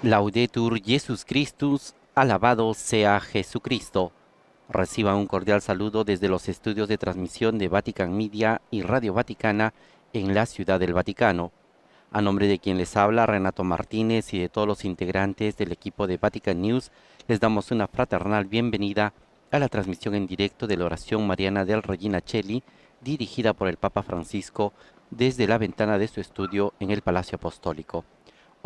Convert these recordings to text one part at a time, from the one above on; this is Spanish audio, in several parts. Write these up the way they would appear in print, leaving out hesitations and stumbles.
Laudetur Jesus Christus, alabado sea Jesucristo. Reciba un cordial saludo desde los estudios de transmisión de Vatican Media y Radio Vaticana en la Ciudad del Vaticano. A nombre de quien les habla, Renato Martínez, y de todos los integrantes del equipo de Vatican News, les damos una fraternal bienvenida a la transmisión en directo de la oración mariana del Regina Coeli, dirigida por el Papa Francisco desde la ventana de su estudio en el Palacio Apostólico.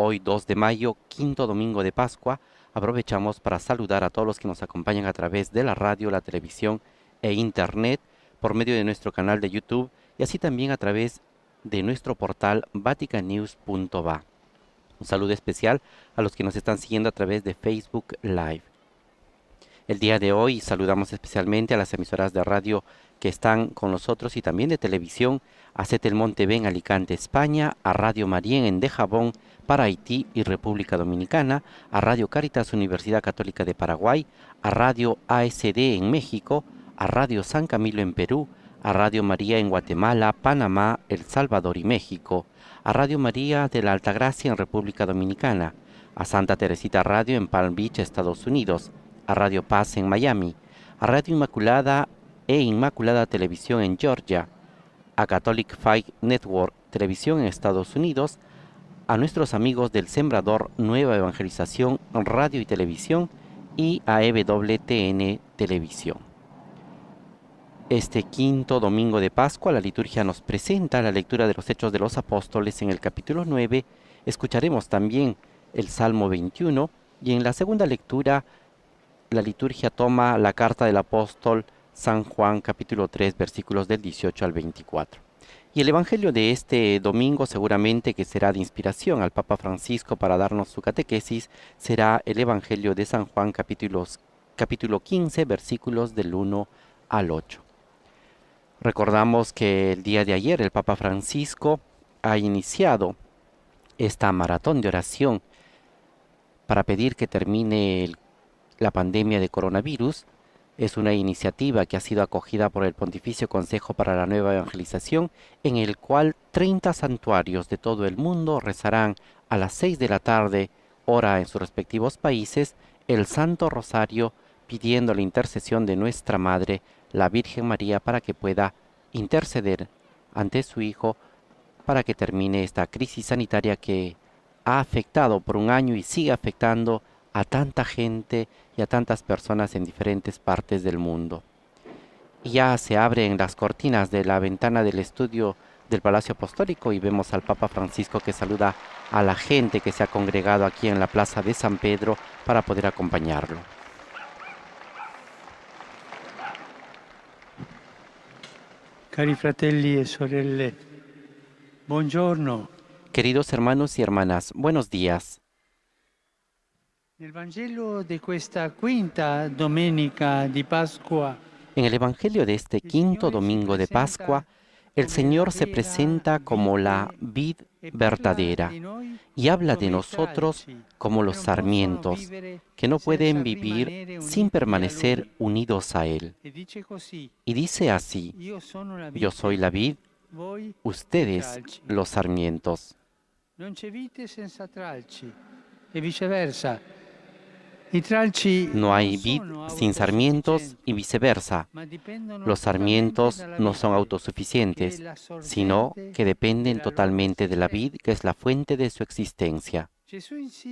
Hoy 2 de mayo, quinto domingo de Pascua, aprovechamos para saludar a todos los que nos acompañan a través de la radio, la televisión e internet, por medio de nuestro canal de YouTube y así también a través de nuestro portal vaticannews.va. Un saludo especial a los que nos están siguiendo a través de Facebook Live. El día de hoy saludamos especialmente a las emisoras de radio que están con nosotros y también de televisión, a Setelmont TV en Alicante, España, a Radio Marién en Dajabón, para Haití y República Dominicana, a Radio Caritas Universidad Católica de Paraguay, a Radio ASD en México, a Radio San Camilo en Perú, a Radio María en Guatemala, Panamá, El Salvador y México, a Radio María de la Altagracia en República Dominicana, a Santa Teresita Radio en Palm Beach, Estados Unidos, a Radio Paz en Miami, a Radio Inmaculada e Inmaculada Televisión en Georgia, a Catholic Faith Network Televisión en Estados Unidos, a nuestros amigos del Sembrador Nueva Evangelización Radio y Televisión y a EWTN Televisión. Este quinto domingo de Pascua, la liturgia nos presenta la lectura de los Hechos de los Apóstoles en el capítulo 9. Escucharemos también el Salmo 21 y en la segunda lectura la liturgia toma la carta del apóstol San Juan, capítulo 3, versículos del 18 al 24. Y el evangelio de este domingo, seguramente que será de inspiración al Papa Francisco para darnos su catequesis, será el evangelio de San Juan, capítulo 15, versículos del 1 al 8. Recordamos que el día de ayer el Papa Francisco ha iniciado esta maratón de oración para pedir que termine la pandemia de coronavirus. Es una iniciativa que ha sido acogida por el Pontificio Consejo para la Nueva Evangelización, en el cual 30 santuarios de todo el mundo rezarán a las 6 de la tarde, hora en sus respectivos países, el Santo Rosario, pidiendo la intercesión de nuestra Madre, la Virgen María, para que pueda interceder ante su Hijo, para que termine esta crisis sanitaria que ha afectado por un año y sigue afectando a tanta gente y a tantas personas en diferentes partes del mundo. Y ya se abren las cortinas de la ventana del estudio del Palacio Apostólico y vemos al Papa Francisco que saluda a la gente que se ha congregado aquí en la Plaza de San Pedro para poder acompañarlo. Cari fratelli e sorelle, buongiorno. Queridos hermanos y hermanas, buenos días. Nel Vangelo di questa quinta domenica di Pasqua, En el Evangelio de este quinto domingo de Pascua, el Señor se presenta como la vid verdadera y habla de nosotros como los sarmientos, que no pueden vivir sin permanecer unidos a Él. Y dice así: yo soy la vid, ustedes los sarmientos. Non c'è vite senza tralci e viceversa. No hay vid sin sarmientos y viceversa. Los sarmientos no son autosuficientes, sino que dependen totalmente de la vid, que es la fuente de su existencia. Jesús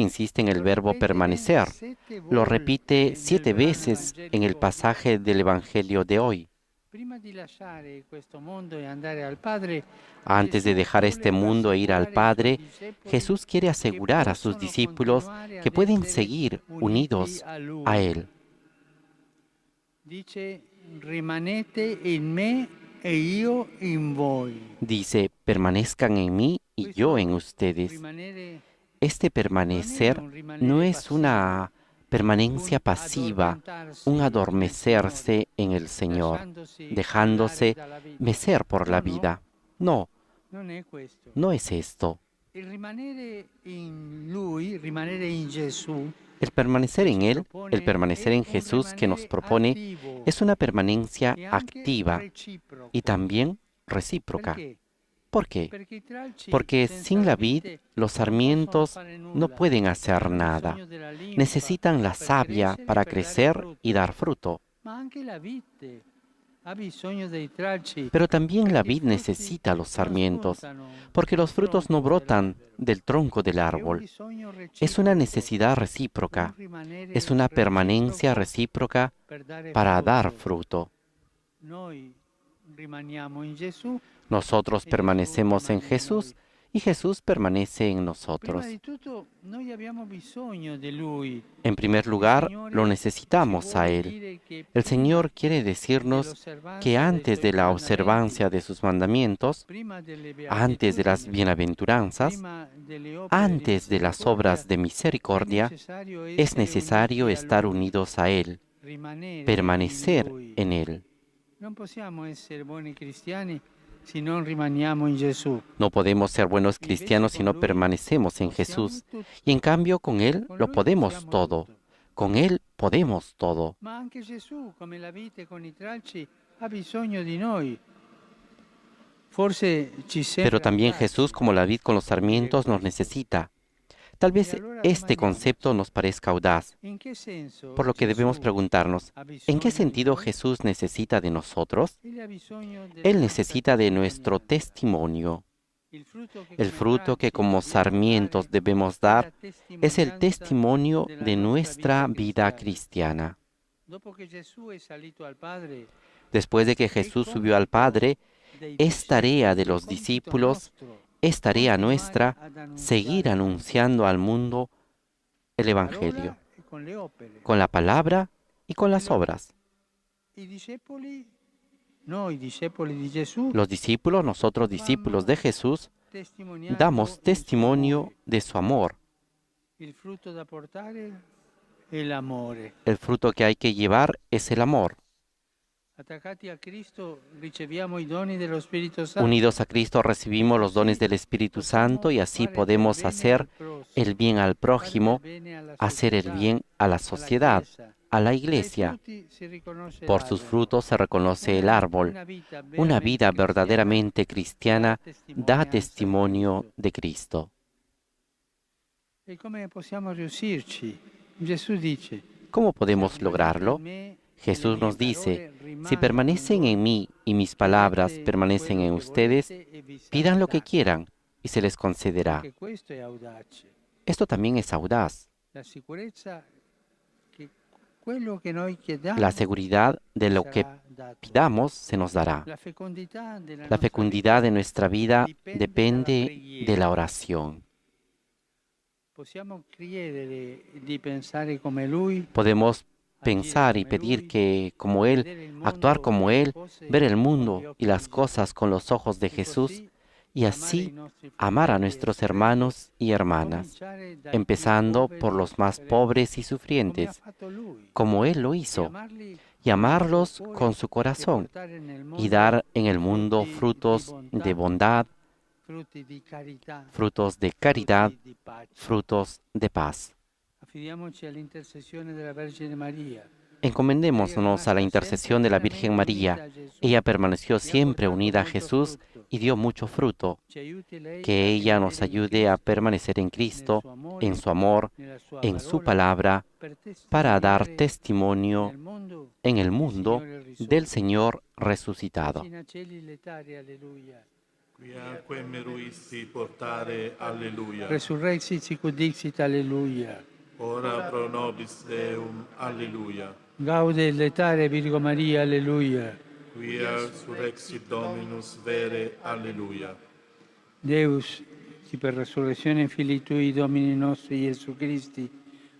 insiste en el verbo permanecer. Lo repite 7 veces en el pasaje del Evangelio de hoy. Antes de dejar este mundo e ir al Padre, Jesús quiere asegurar a sus discípulos que pueden seguir unidos a Él. Dice, permanezcan en mí y yo en ustedes. Este permanecer no es una permanencia pasiva, un adormecerse en el Señor, dejándose mecer por la vida. No, no es esto. El permanecer en Él, el permanecer en Jesús que nos propone, es una permanencia activa y también recíproca. ¿Por qué? Perché i tralci Porque senza sin la la vid vite los non possono sarmientos fare no nulla. pueden hacer Hanno nada. bisogno della linfa Necesitan la per savia crescere e para per dare crecer y frutto. dar fruto. Ma anche la vite ha bisogno dei tralci Pero también la perché i vid frutti necesita los non sarmientos, spuntano porque dal los frutos no tronco brotan dell'albero. del tronco del È un árbol. bisogno Es una reciproco, necesidad un recíproca, es rimanere una permanencia reciproco recíproca per dare para dar frutto. fruto. Noi rimaniamo in Gesù Nosotros e Gesù permanecemos en rimane in Jesús noi. y Jesús permanece en Prima nosotros. di tutto noi abbiamo bisogno di Lui. En primer Il lugar, lo Signore ci necesitamos a vuole Él. dire che El prima Señor quiere decirnos que dell'osservanza dei antes Suoi de la comandamenti, observancia de sus mandamientos, prima delle antes de las beatitudini, bienaventuranzas, prima delle opere di antes de las misericordia, obras de è misericordia, necessario es essere necesario uniti a estar Lui, unidos a Él, rimanere in permanecer Lui. en Él. Non possiamo essere buoni cristiani se non rimaniamo in Gesù. No podemos ser buenos Invece cristianos si con no Lui permanecemos en possiamo Jesús. tutto. Y en cambio con Él Con lo Lui podemos possiamo todo. tutto. Con Él podemos todo. Ma anche Gesù, come la vite con i tralci, ha bisogno di noi. Forse ci Pero sembra también Jesús, audace como la vid con los dire sarmientos, nos questo. necesita. Tal E vez allora este concepto domandiamoci, nos parezca audaz, in che senso por lo que debemos Gesù preguntarnos, ha ¿en qué bisogno di sentido noi? Jesús necesita de nosotros? Egli ha bisogno della Él nostra necesita de nuestro testimonianza. testimonio. Il frutto che El come fruto que tralci como dobbiamo sarmientos dare debemos è dar la es el testimonianza testimonio della de nostra nuestra vita vida cristiana. cristiana. Dopo che Gesù è salito al Padre, Después de que è Jesús subió al compito Padre, dei es tarea de discepoli, è los compito discípulos, nostro es tarea continuare nuestra ad seguir annunziare anunciando al mundo el la parola Evangelio, e con le opere. con la palabra y con E las obras. I discepoli, noi discepoli di Gesù, Los discípulos, nosotros discípulos de vanno Jesús, testimoniando damos il suo testimonio amore. de su amor. Il frutto da portare è l'amore. El fruto que hay que llevar es el amor. Attaccati a Cristo riceviamo i doni dello Spirito Santo. Unidos a Cristo recibimos los dones del Espíritu Santo y así podemos hacer el bien al prójimo, hacer el bien a la sociedad, a la iglesia. Por sus frutos se reconoce el árbol. Una vida verdaderamente cristiana da testimonio de Cristo. E come possiamo riuscirci? Gesù dice, ¿Cómo podemos lograrlo? Jesús nos dice, si permanecen en mí y mis palabras permanecen en ustedes, pidan lo que quieran y se les concederá. Esto también es audaz. La seguridad de lo que pidamos se nos dará. La fecundidad de nuestra vida depende de la oración. Podemos pensar y pedir que, como Él, actuar como Él, ver el mundo y las cosas con los ojos de Jesús y así amar a nuestros hermanos y hermanas, empezando por los más pobres y sufrientes, como Él lo hizo, y amarlos con su corazón y dar en el mundo frutos de bondad, frutos de caridad, frutos de paz. Encomendémonos a la intercesión de la Virgen María. Ella permaneció siempre unida a Jesús y dio mucho fruto. Que ella nos ayude a permanecer en Cristo, en su amor, en su palabra, para dar testimonio en el mundo del Señor resucitado. Quiaque meruisti portare, alleluia. Resurrexit sicut dixit, alleluia. Ora pro nobis Deum, alleluia. Gaude letare Virgo Maria, alleluia. Quia surrexit Dominus vere, alleluia. Deus, qui per resurrezione Filii Tui, Domini nostri Gesù Christi,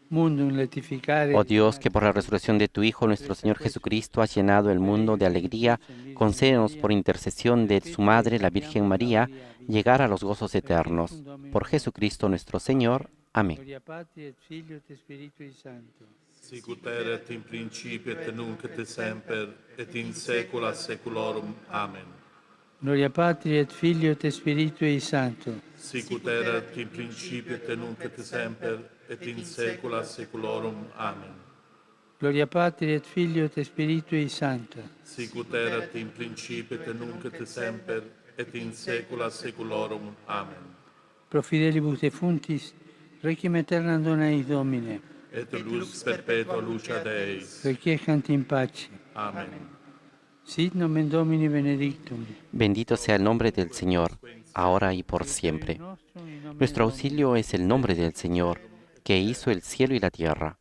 mundum letificare. Oh Dios, que por la resurrección de tu Hijo, nuestro Señor Jesucristo, has llenado el mundo de alegría, concédenos por intercesión de su Madre, la Virgen María, llegar a los gozos eternos. Por Jesucristo nuestro Señor. Amén. Gloria Patri et Filio et Spiritui Sancto. Sicut erat in principio et nunc et semper, et in saecula saeculorum. Amen. Gloria Patri et Filio et Spiritui Sancto. Sicut erat in principio et nunc et semper, et in saecula saeculorum. Amen. Gloria Patri et Filio et Spiritui Sancto. Sicut erat in principio et nunc et semper, et in saecula saeculorum. Amen. Pro fidelibus defunctis, requiem aeternam dona eis Domine. Et lux perpetua lucia Deis. Requiescant in pace. Amen. Sit nomen Domini benedictum. Bendito sea el nombre del Señor, ahora y por siempre. Nuestro auxilio es el nombre del Señor, que hizo el cielo y la tierra.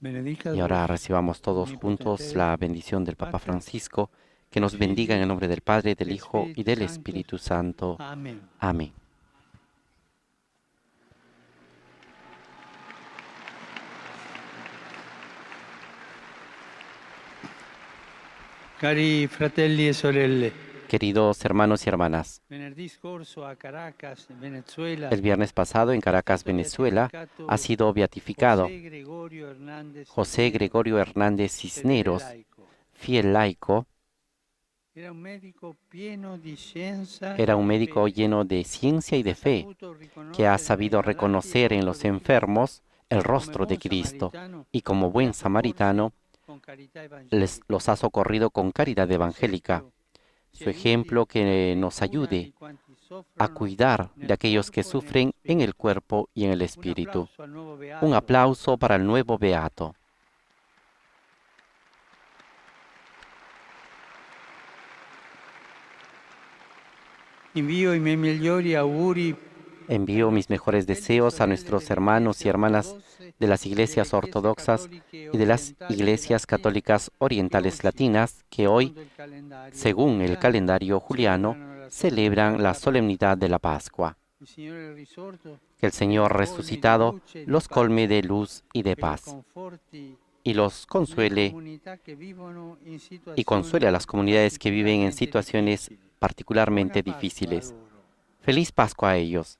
Y ahora recibamos todos juntos la bendición del Papa Francisco, que nos bendiga en el nombre del Padre, del Hijo y del Espíritu Santo. Amén. Amén. Cari fratelli e sorelle, Queridos hermanos y hermanas, venerdì scorso a Caracas, Venezuela, el viernes pasado en Caracas, Venezuela, ha sido beatificado José Gregorio Hernández Cisneros, fiel laico. Era un médico lleno de ciencia y de fe, que ha sabido reconocer en los enfermos el rostro de Cristo y como buen samaritano los ha socorrido con caridad evangélica. Su ejemplo que nos ayude a cuidar de aquellos que sufren en el cuerpo y en el espíritu. Un aplauso para el nuevo beato. Envío i miei migliori auguri Envío mis mejores deseos a nuestros hermanos y hermanas de las iglesias ortodoxas y de las iglesias católicas orientales latinas que hoy, según el calendario juliano, celebran la solemnidad de la Pascua. Que el Señor resucitado los colme de luz y de paz y los consuele y consuele a las comunidades que viven en situaciones particularmente difíciles. Feliz Pascua a ellos.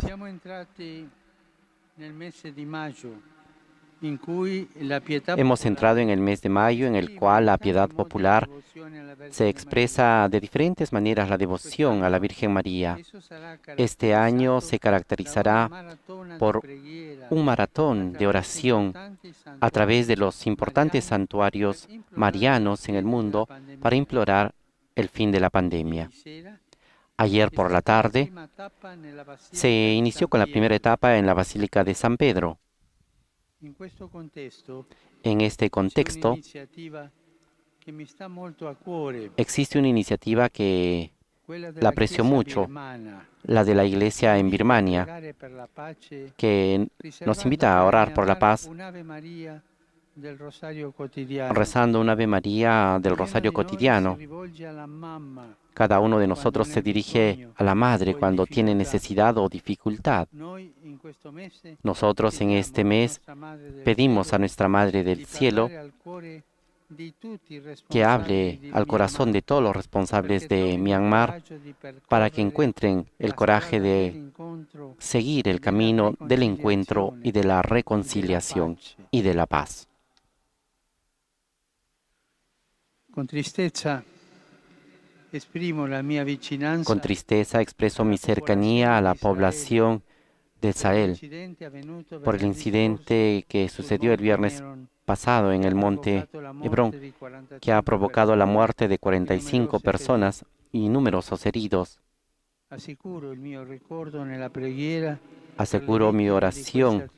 Siamo entrati nel mese di maggio, in cui la pietà Hemos entrado en el mes de mayo, en el cual la piedad popular se expresa de diferentes maneras la devoción a la Virgen María. Este año se caracterizará por un maratón de oración a través de los importantes santuarios marianos en el mundo para implorar el fin de la pandemia. Ayer por la tarde se inició con la primera etapa en la Basílica de San Pedro. En este contexto, existe una iniciativa que la aprecio mucho, la de la Iglesia en Birmania, que nos invita a orar por la paz, rezando un Ave María del Rosario cotidiano. Cada uno de nosotros se dirige a la Madre cuando tiene necesidad o dificultad. Nosotros en este mes pedimos a nuestra Madre del Cielo que hable al corazón de todos los responsables de Myanmar para que encuentren el coraje de seguir el camino del encuentro y de la reconciliación y de la paz. Con tristeza expreso mi cercanía a la población del Sahel por el incidente que sucedió el viernes pasado en el monte Hebrón, que ha provocado la muerte de 45 personas y numerosos heridos. Aseguro mi oración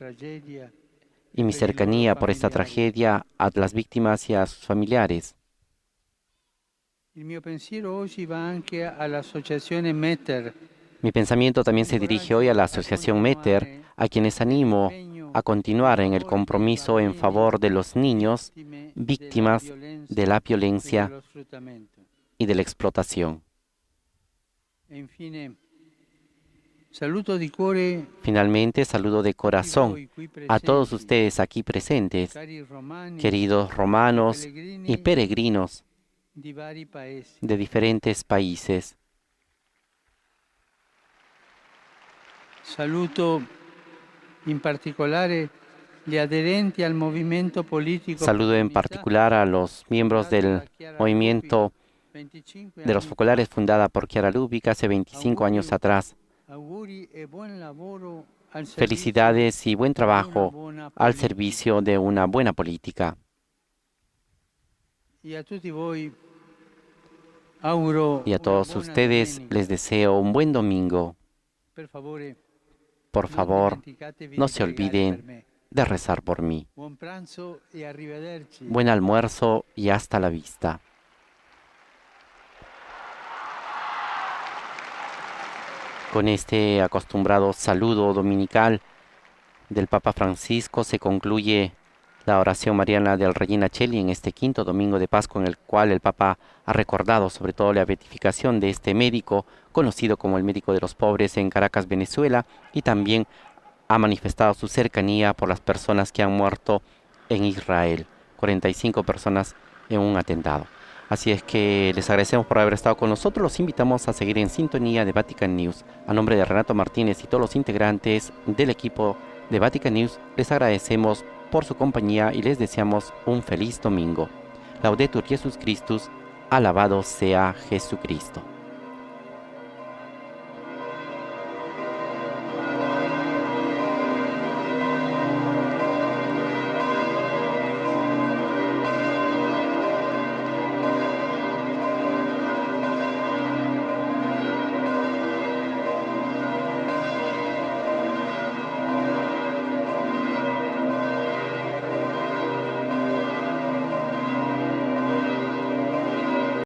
y mi cercanía por esta tragedia a las víctimas y a sus familiares. Mi pensamiento también se dirige hoy a la Asociación Meter, a quienes animo a continuar en el compromiso en favor de los niños víctimas de la violencia y de la explotación. Finalmente, saludo de corazón a todos ustedes aquí presentes, queridos romanos y peregrinos de diferentes países. Saludo en particular a los miembros del movimiento de los focolares fundada por Chiara Lubich hace 25 años atrás. Felicidades y buen trabajo al servicio de una buena política. Y a tutti voi auguro Y a una todos buona ustedes domenica. les deseo un buen domingo. Per favore, Por non favor, dimenticatevi no di se pregare per olviden me. de rezar por mí. Buon pranzo e arrivederci. Buen almuerzo y hasta la vista. Con este acostumbrado saludo dominical del Papa Francisco se concluye la oración mariana del Regina Coeli en este quinto domingo de Pascua, en el cual el Papa ha recordado sobre todo la beatificación de este médico, conocido como el médico de los pobres en Caracas, Venezuela, y también ha manifestado su cercanía por las personas que han muerto en Israel, 45 personas en un atentado. Así es que les agradecemos por haber estado con nosotros, los invitamos a seguir en sintonía de Vatican News. A nombre de Renato Martínez y todos los integrantes del equipo de Vatican News, les agradecemos por su compañía y les deseamos un feliz domingo. Laudetur Jesus Christus, alabado sea Jesucristo.